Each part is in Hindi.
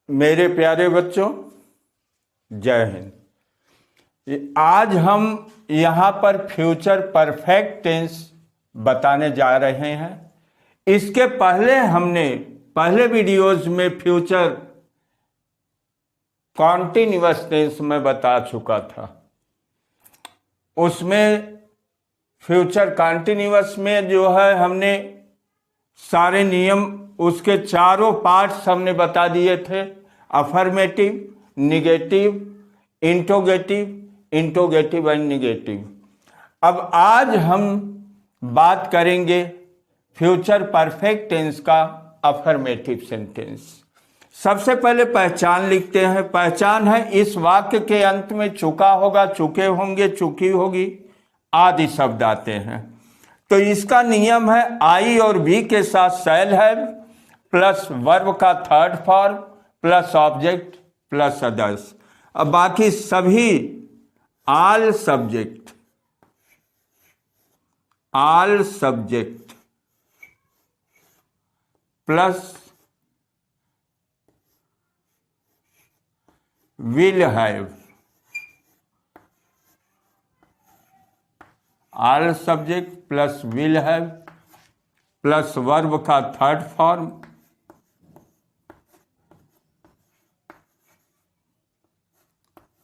मेरे प्यारे बच्चों, जय हिंद। आज हम यहाँ पर फ्यूचर परफेक्ट टेंस बताने जा रहे हैं। इसके पहले हमने पहले वीडियोज में फ्यूचर कॉन्टिन्यूअस टेंस में बता चुका था। उसमें फ्यूचर कॉन्टिन्यूअस में जो है हमने सारे नियम, उसके चारों पार्ट्स हमने बता दिए थे। Affirmative, negative, interrogative and negative. अब आज हम बात करेंगे फ्यूचर परफेक्ट टेंस का अफर्मेटिव सेंटेंस। सबसे पहले पहचान लिखते हैं। पहचान है इस वाक्य के अंत में चुका होगा, चुके होंगे, चुकी होगी आदि शब्द आते हैं। तो इसका नियम है आई और बी के साथ शैल हैव प्लस वर्ब का third form plus object plus others. अब बाकी सभी all subject plus will have, all subject plus will have plus verb का थर्ड फॉर्म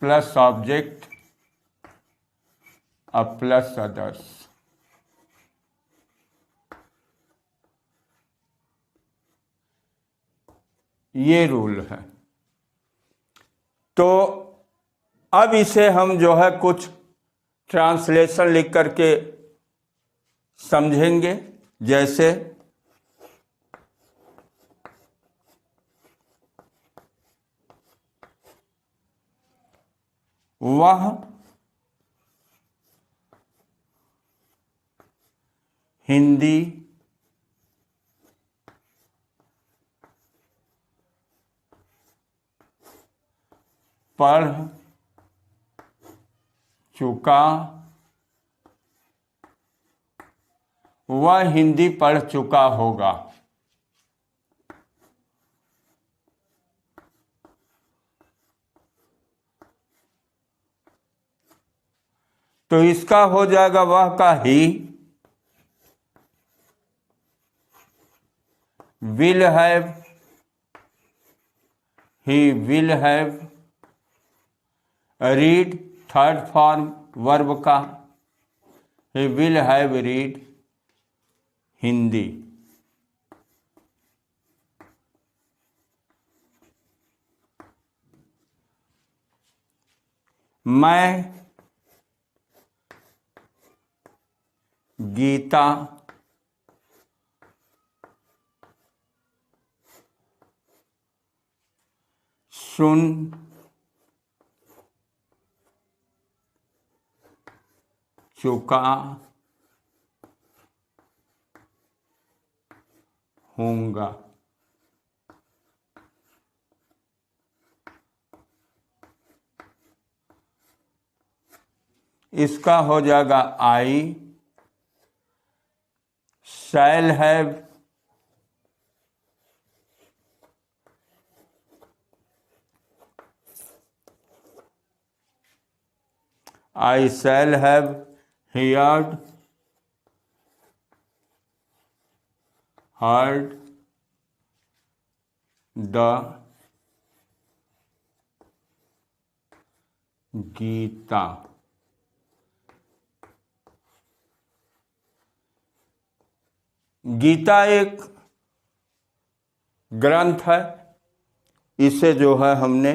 प्लस ऑब्जेक्ट अब प्लस अदर्स। ये रूल है। तो अब इसे हम जो है कुछ ट्रांसलेशन लिख करके समझेंगे। जैसे वह हिंदी पढ़ चुका, वह हिंदी पढ़ चुका होगा। तो इसका हो जाएगा वह का he will have, he will have read third form verb का, he will have read Hindi. मैं गीता सुन चुका हूँगा। इसका हो जाएगा I shall have I shall have heard the Gita. Gita एक ग्रंथ है। इसे जो है हमने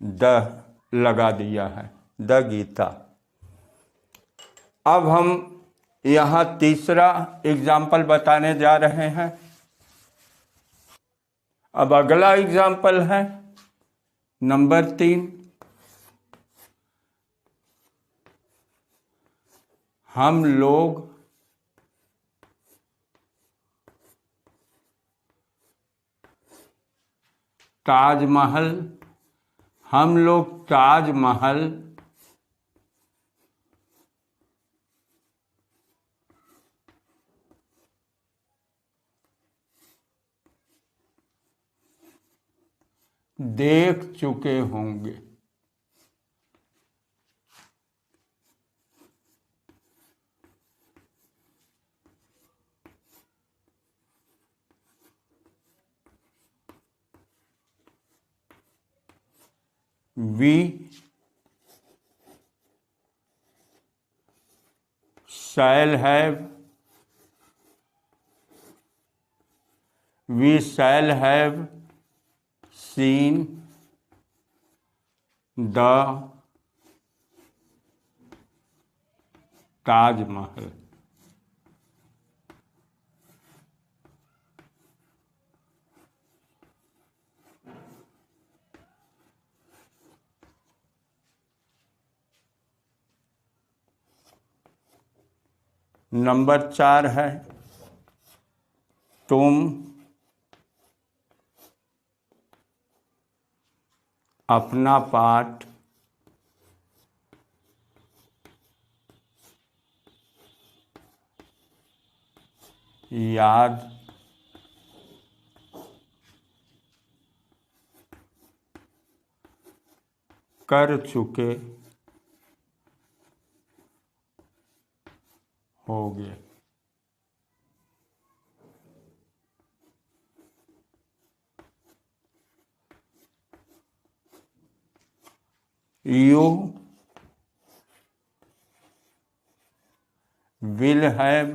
द लगा दिया है, द गीता। अब हम यहाँ तीसरा एग्जाम्पल बताने जा रहे हैं। अब अगला एग्जाम्पल है नंबर 3। हम लोग ताजमहल देख चुके होंगे। We shall have seen the Taj Mahal. Number 4 है, तुम अपना पाठ याद कर चुके होगे। You will have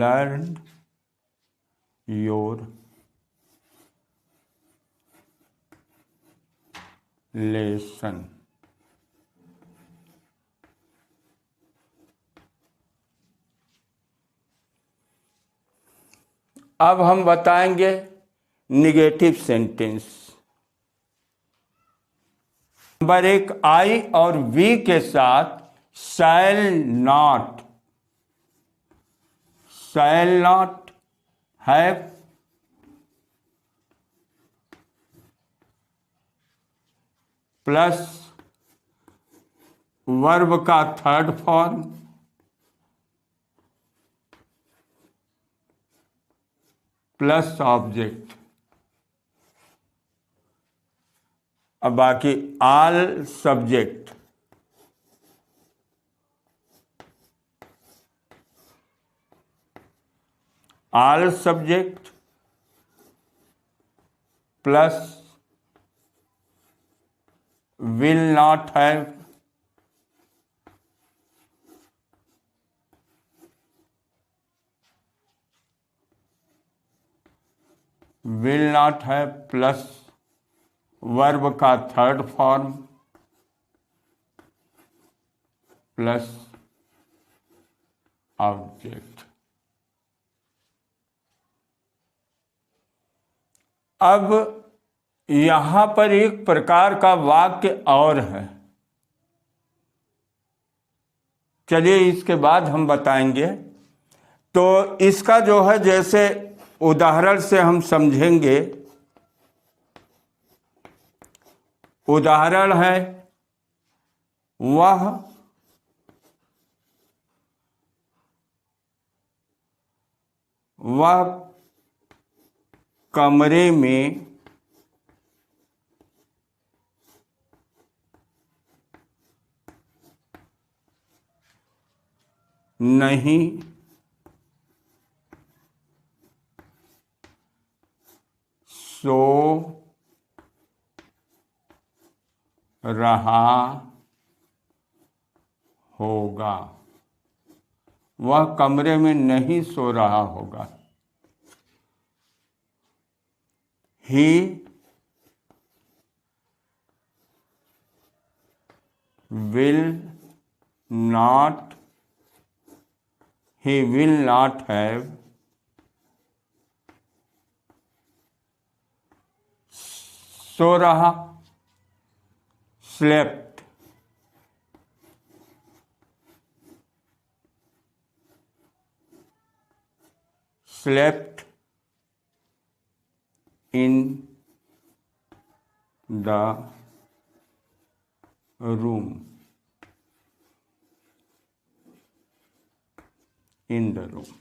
learned your lesson। अब हम बताएंगे निगेटिव सेंटेंस। नंबर 1, आई और वी के साथ shall not have plus verb का थर्ड फॉर्म प्लस ऑब्जेक्ट। अब बाकी all subject plus will not have plus verb का थर्ड फॉर्म प्लस ऑब्जेक्ट। अब यहां पर एक प्रकार का वाक्य और है, चलिए इसके बाद हम बताएंगे। तो इसका जो है, जैसे उदाहरण से हम समझेंगे। उदाहरण है, वह कमरे में नहीं सो रहा होगा। वह कमरे में नहीं सो रहा होगा। He will not have सो रहा slept slept in the room, in the room.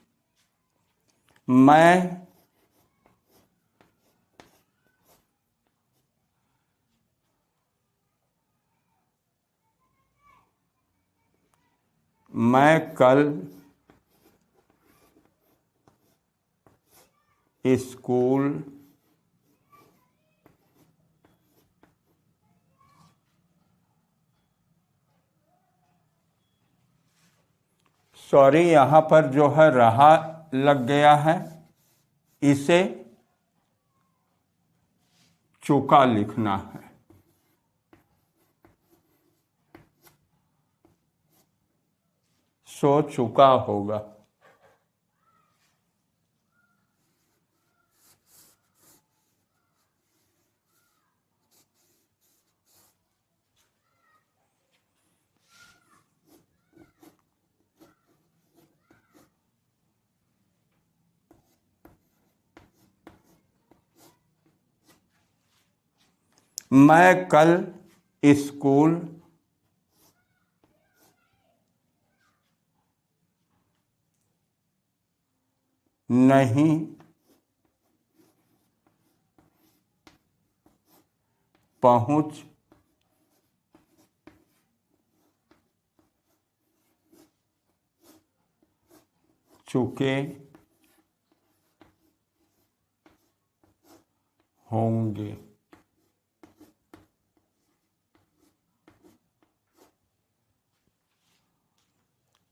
मैं कल स्कूल सॉरी, यहाँ पर जो है रहा लग गया है, इसे चुका लिखना है। सो चुका होगा। मैं कल स्कूल नहीं पहुंच चुके होंगे।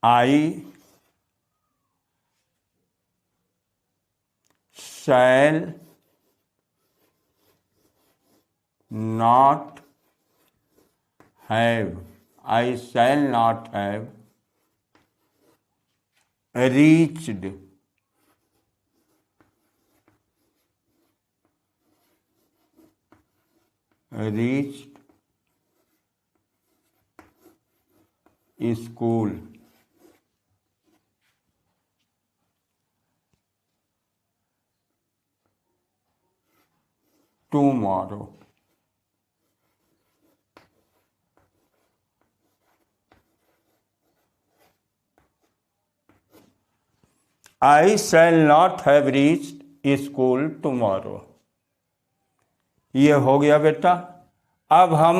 I shall not have, I shall not have reached school tomorrow. I shall not have reached school tomorrow. ये हो गया बेटा। अब हम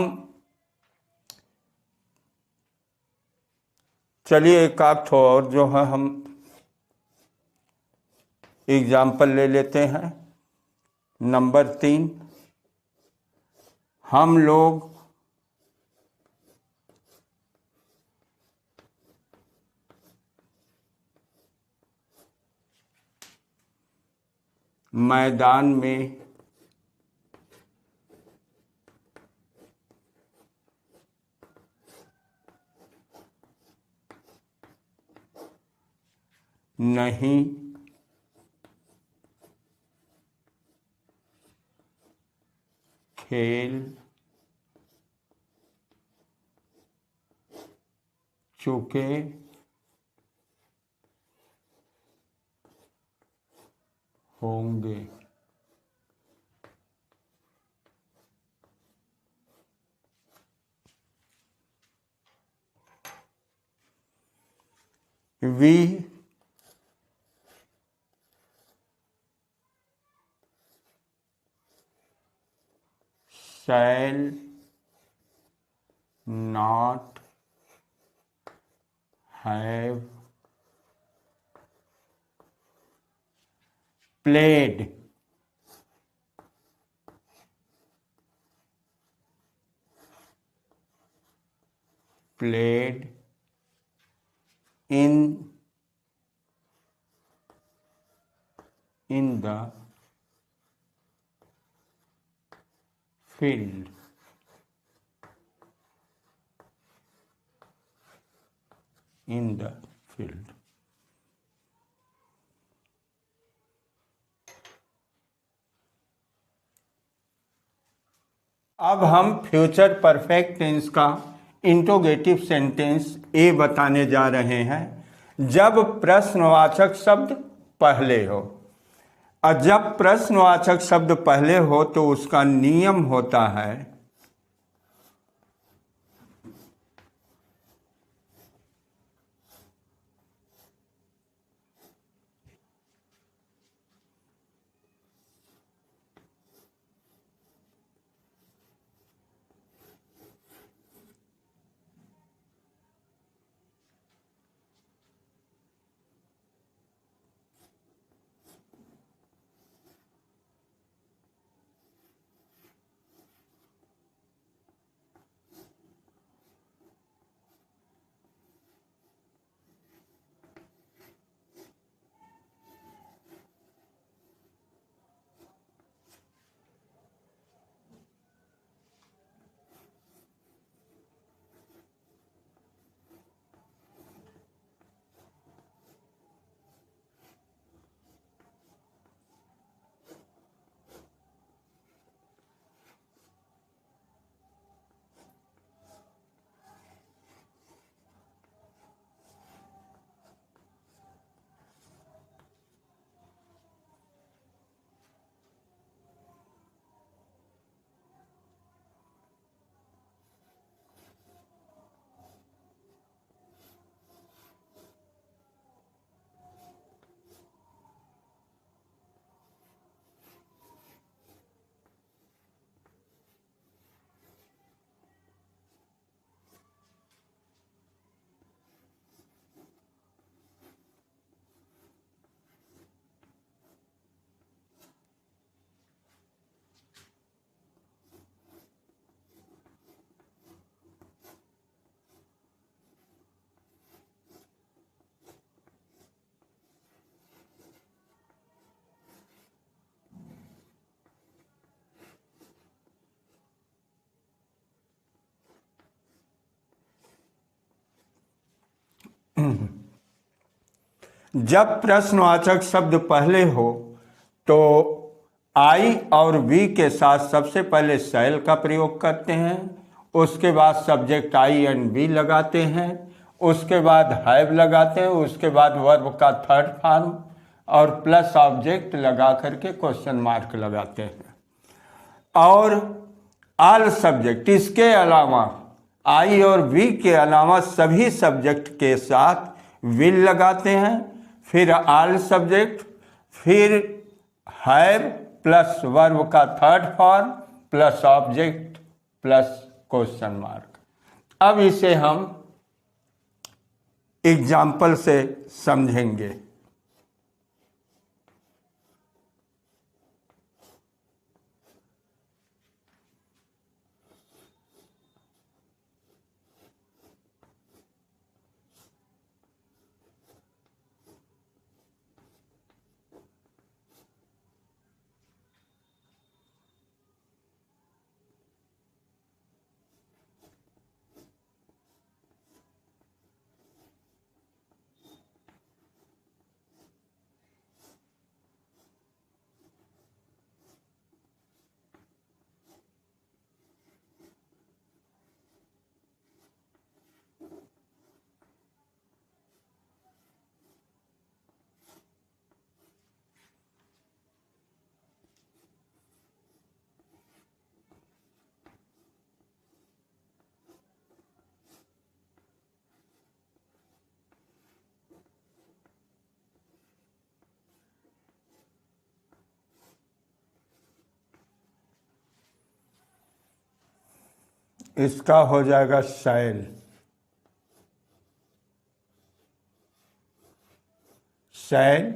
चलिए एक आध ठो और जो है हम एग्जाम्पल ले लेते हैं। नंबर 3, हम लोग मैदान में नहीं खेल चुके होंगे। We shall not have played in the field. In the field. अब हम फ्यूचर परफेक्ट टेंस का इंट्रोगेटिव सेंटेंस बताने जा रहे हैं। जब प्रश्नवाचक शब्द पहले हो, और जब प्रश्नवाचक शब्द पहले हो तो उसका नियम होता है जब प्रश्नवाचक शब्द पहले हो तो आई और वी के साथ सबसे पहले शैल का प्रयोग करते हैं, उसके बाद सब्जेक्ट आई एंड बी लगाते हैं, उसके बाद हैव लगाते हैं, उसके बाद वर्ब का थर्ड फॉर्म और प्लस ऑब्जेक्ट लगा करके क्वेश्चन मार्क लगाते हैं। और ऑल सब्जेक्ट, इसके अलावा आई और वी के अलावा सभी सब्जेक्ट के साथ विल लगाते हैं, फिर ऑल सब्जेक्ट, फिर हैव प्लस वर्ब का third form plus object plus question mark. अब इसे हम एग्जाम्पल से समझेंगे। इसका हो जाएगा शैल, शैल,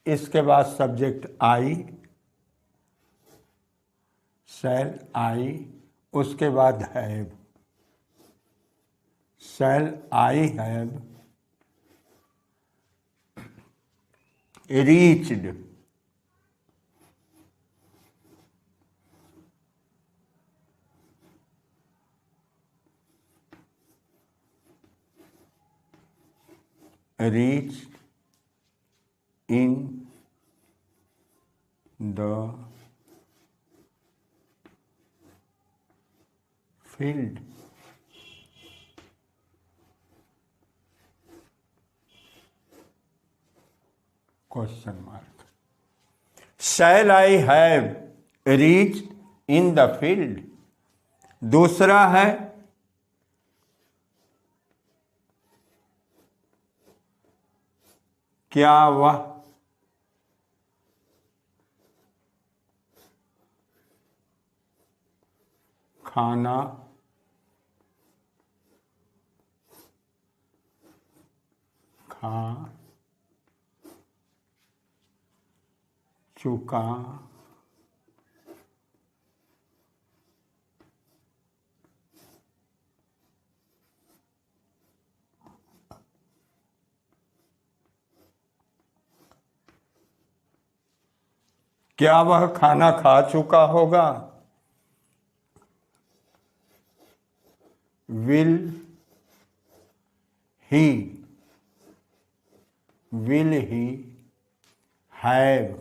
इसके बाद सब्जेक्ट आई, शैल आई, उसके बाद have, shall I have reached, reached in the field, question mark. Shall I have reach in the field. दूसरा है क्या वह खाना खा चुका क्या वह खाना खा चुका होगा? Will he have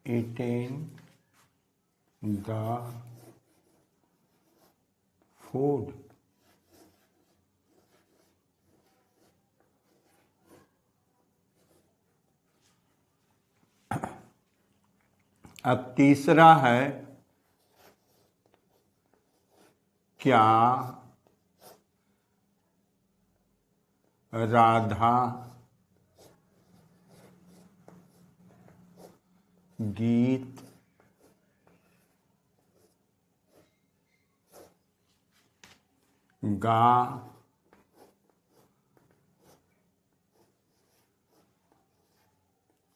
eaten the food? अब तीसरा है क्या राधा गीत गा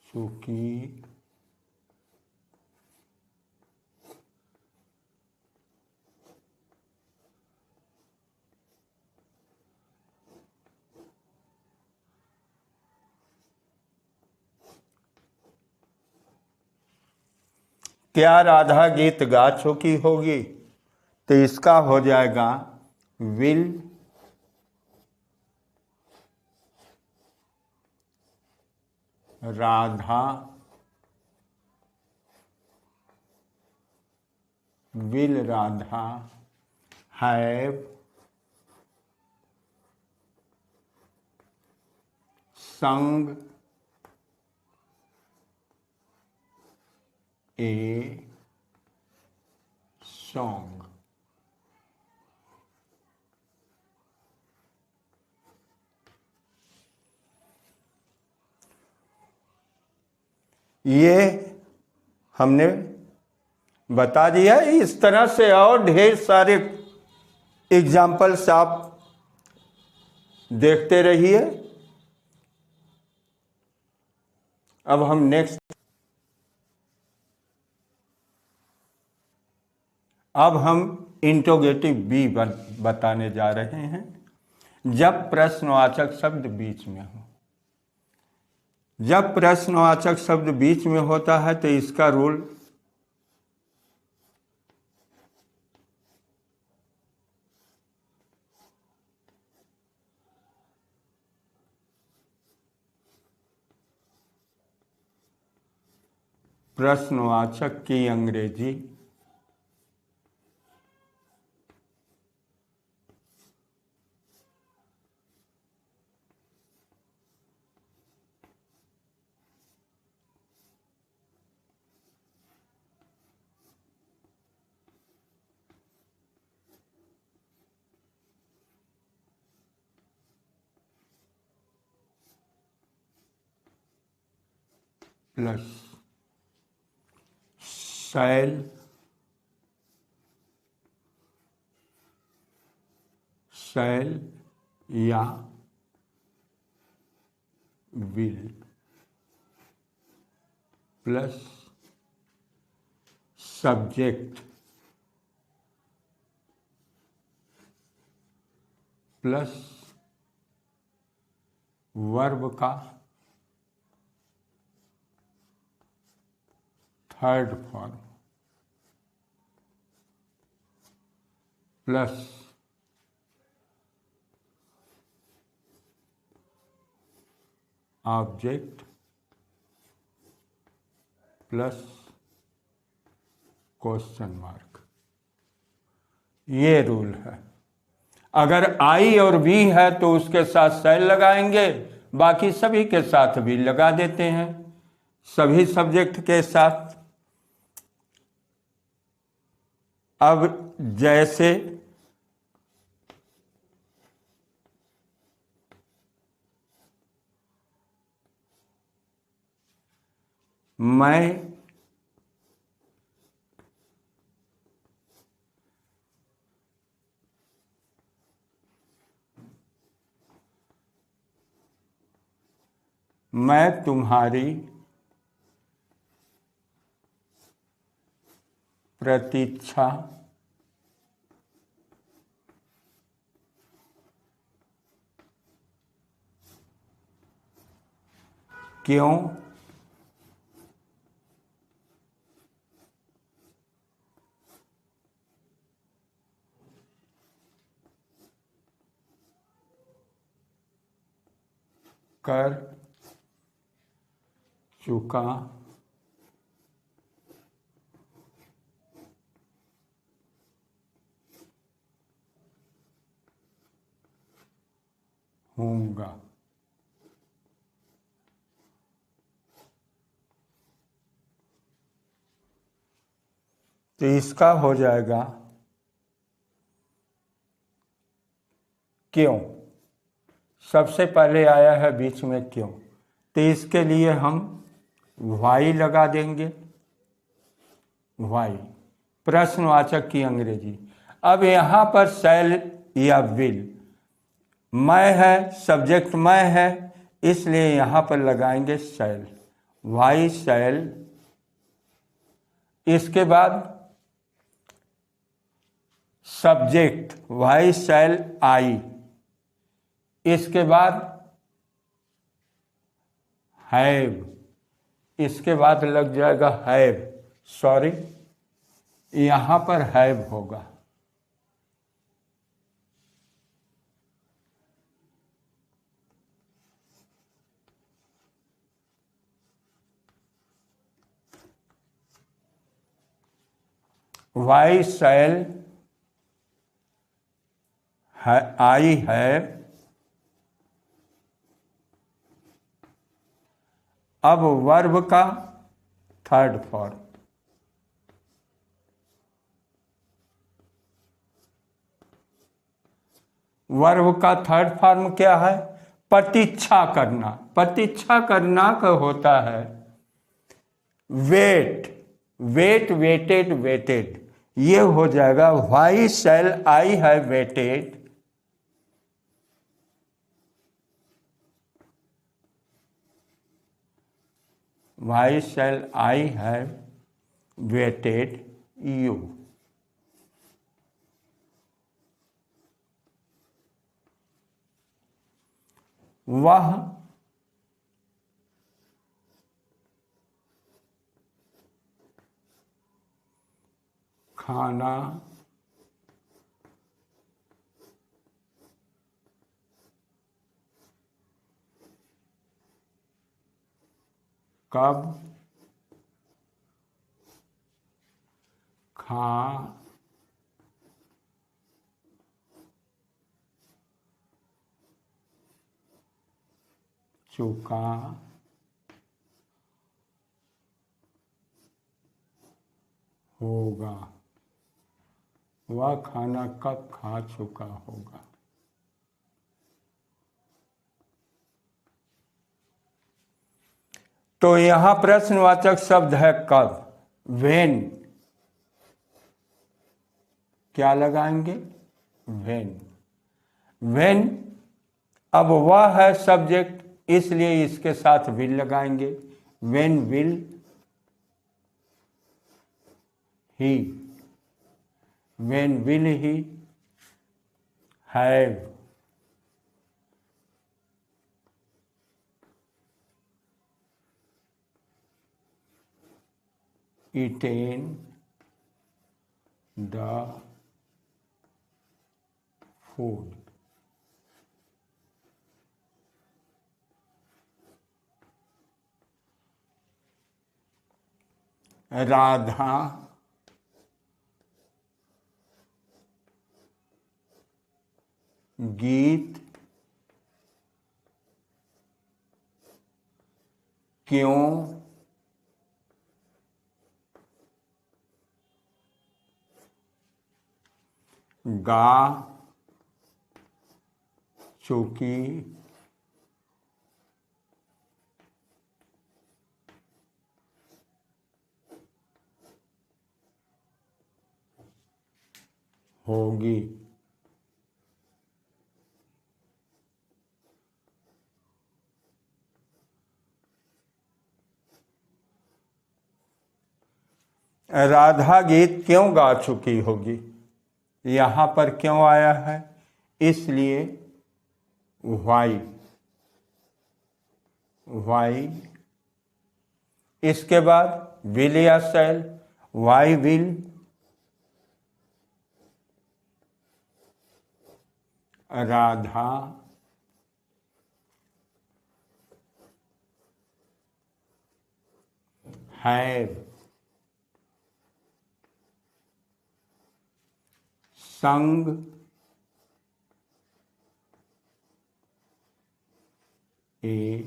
चुकी क्या राधा गीत गा चुकी होगी? तो इसका हो जाएगा will Radha have sung a song. ये हमने बता दिया। इस तरह से और ढेर सारे एग्जाम्पल्स आप देखते रहिए। अब हम इंट्रोगेटिव बी बताने जा रहे हैं। जब प्रश्नवाचक शब्द बीच में हो, जब प्रश्नवाचक शब्द बीच में होता है तो इसका रूल प्रश्नवाचक की अंग्रेजी प्लस शैल या will plus subject plus verb का third form plus object plus question mark. ये रूल है। अगर आई और वी है तो उसके साथ शैल लगाएंगे, बाकी सभी के साथ भी लगा देते हैं, सभी सब्जेक्ट के साथ। अब जैसे मैं तुम्हारी प्रतीक्षा क्यों कर चुका हूँगा। तो इसका हो जाएगा क्यों। सबसे पहले आया है बीच में क्यों, तो इसके लिए हम वाई लगा देंगे। वाई प्रश्नवाचक की अंग्रेजी। अब यहाँ पर शैल या विल, मैं है, सब्जेक्ट मैं है, इसलिए यहाँ पर लगाएंगे शैल, वाई शैल। इसके बाद सब्जेक्ट वाई शैल आई। इसके बाद हैव, इसके बाद लग जाएगा हैव, सॉरी यहाँ पर हैव होगा। Why shall I have. अब वर्ब का थर्ड फॉर्म, वर्ब का थर्ड फॉर्म क्या है, प्रतीक्षा करना। प्रतीक्षा करना का होता है वेट, वेट, वेटेड, वेटेड। ये हो जाएगा why shall I have waited, why shall I have waited you. वह खाना कब खा चुका होगा, वह खाना कब खा चुका होगा। तो यहां प्रश्नवाचक शब्द है कब, व्हेन। क्या लगाएंगे, व्हेन। व्हेन, अब वह है सब्जेक्ट, इसलिए इसके साथ विल लगाएंगे, when will he, when will he have eaten the food। Radha गीत क्यों गा चुकी होगी। राधा गीत क्यों गा चुकी होगी, यहाँ पर क्यों आया है, इसलिए वाई, वाई। इसके बाद विल या shall, why will Radha have sung a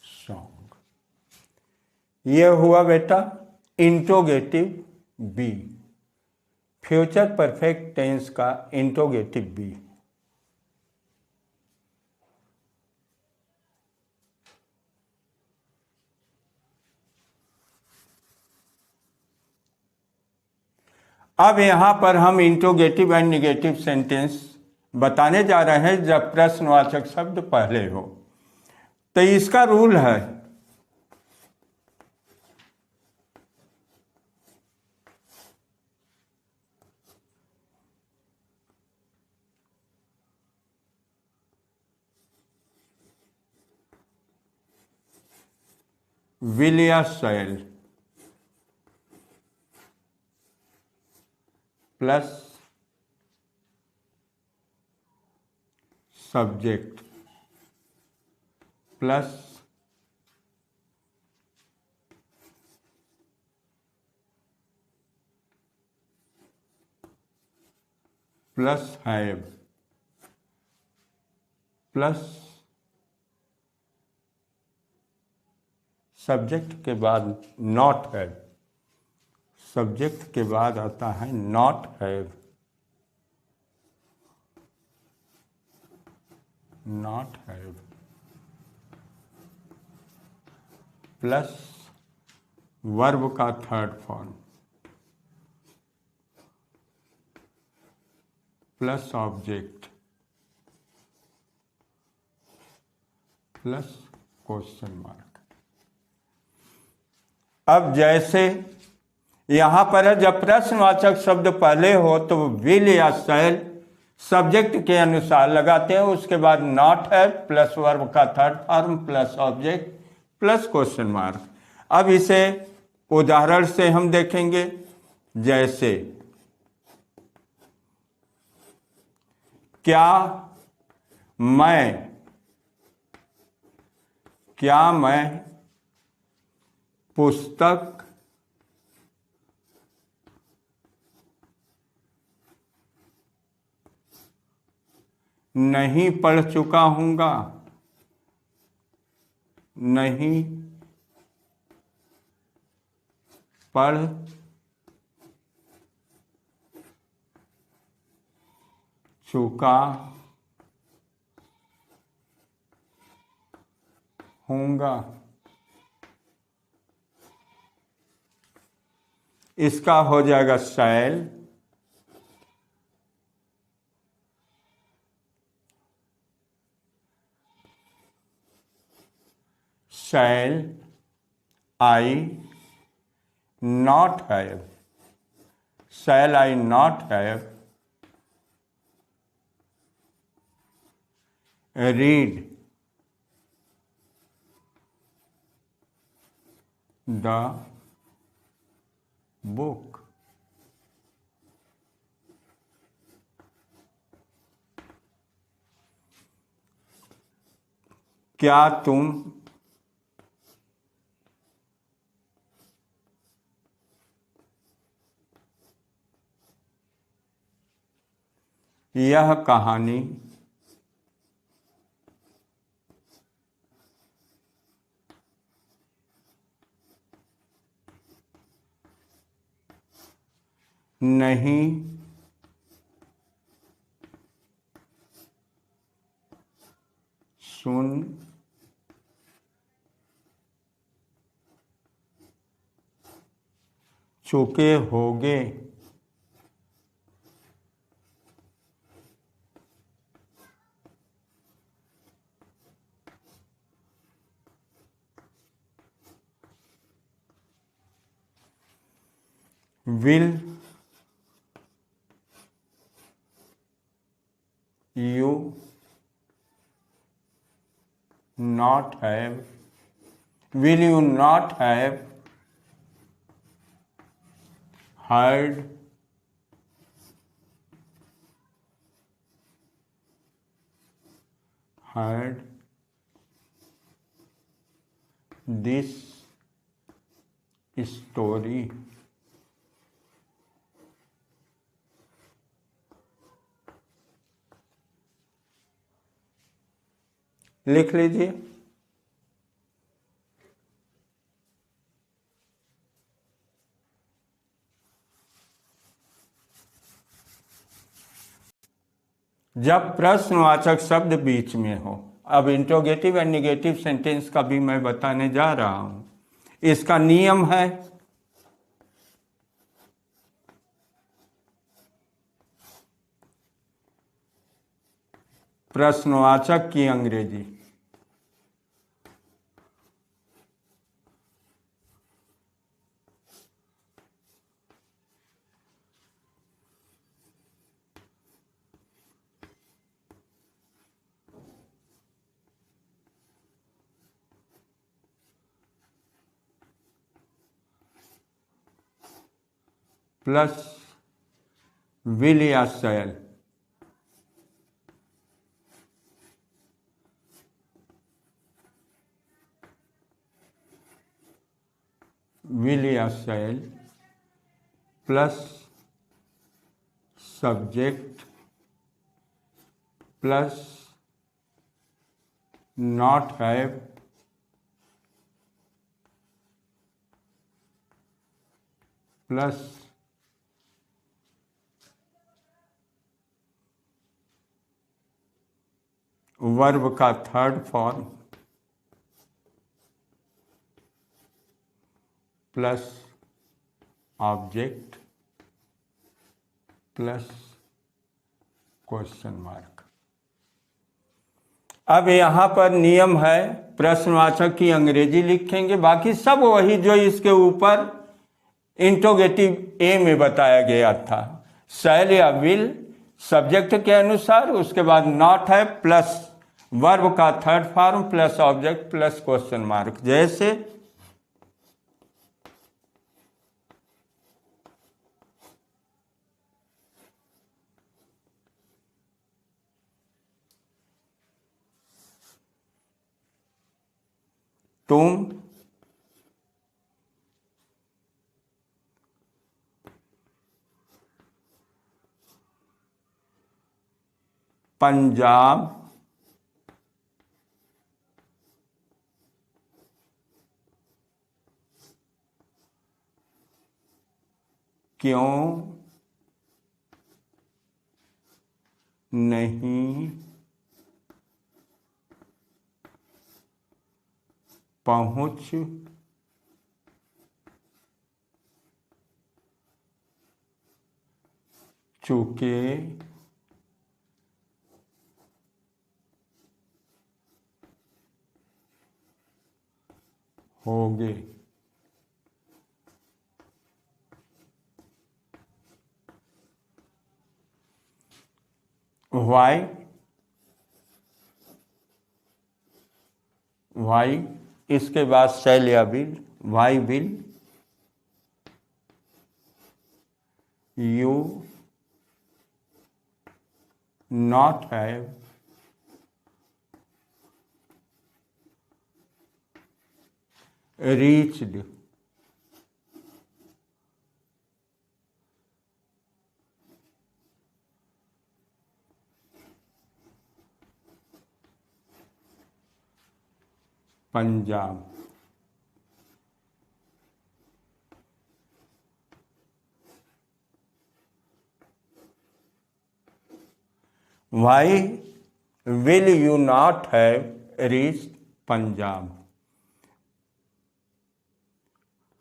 song. ये हुआ बेटा interrogative B, future perfect tense का इंट्रोगेटिव बी। अब यहां पर हम इंट्रोगेटिव एंड निगेटिव सेंटेंस बताने जा रहे हैं जब प्रश्नवाचक शब्द पहले हो। तो इसका रूल है विल या shall plus subject plus plus have plus subject के बाद नॉट हैव, सब्जेक्ट के बाद आता है not have, not have plus verb का third form plus object plus question mark. अब जैसे यहां पर है जब प्रश्नवाचक शब्द पहले हो तो विल या शैल सब्जेक्ट के अनुसार लगाते हैं, उसके बाद नॉट है प्लस वर्ब का third form plus object plus question mark. अब इसे उदाहरण से हम देखेंगे, जैसे क्या मैं पुस्तक नहीं पढ़ चुका हूँगा, नहीं पढ़ चुका हूँगा। इसका हो जाएगा शैल shall I not have, shall I not have read the book? क्या यह कहानी नहीं सुन चुके होगे। Will you not have will you not have heard this story? लिख लीजिए। जब प्रश्नवाचक शब्द बीच में हो, अब इंट्रोगेटिव एंड निगेटिव सेंटेंस का भी मैं बताने जा रहा हूं। इसका नियम है प्रश्नवाचक की अंग्रेजी प्लस विल या shall plus subject plus not have plus verb का third form plus object plus question mark. अब यहाँ पर नियम है प्रश्नवाचक की अंग्रेजी लिखेंगे, बाकी सब वही जो इसके ऊपर इंट्रोगेटिव ए में बताया गया था। शैल या विल सब्जेक्ट के अनुसार, उसके बाद नॉट है प्लस वर्ब का third form plus object plus question mark. जैसे तुम पंजाब क्यों नहीं पहुंच चुके होगे। वाई इसके बाद शैल या will. Why will you not have reached Punjab. Why will you not have reached Punjab?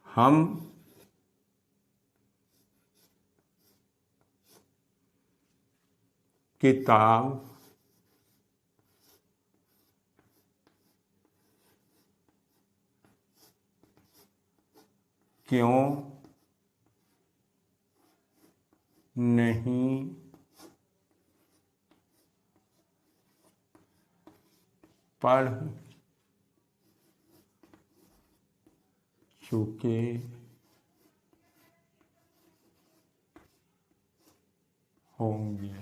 हम किताब क्यों नहीं पढ़ चुके होंगे?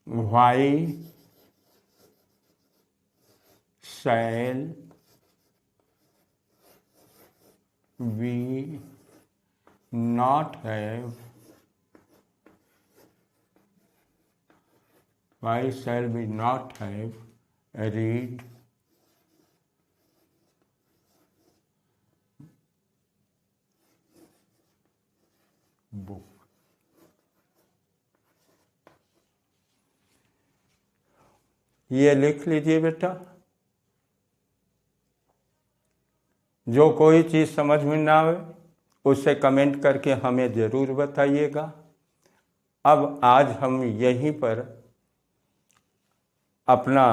Why shall we not have? Why shall we not have read book? ये लिख लीजिए बेटा। जो कोई चीज़ समझ में ना आवे उससे कमेंट करके हमें ज़रूर बताइएगा। अब आज हम यहीं पर अपना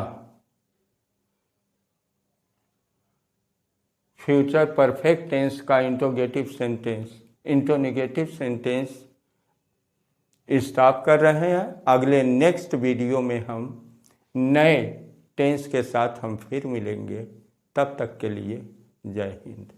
फ्यूचर परफेक्ट टेंस का इंटरोगेटिव सेंटेंस स्टॉप कर रहे हैं। अगले नेक्स्ट वीडियो में हम नए टेंस के साथ हम फिर मिलेंगे। तब तक के लिए जय हिंद।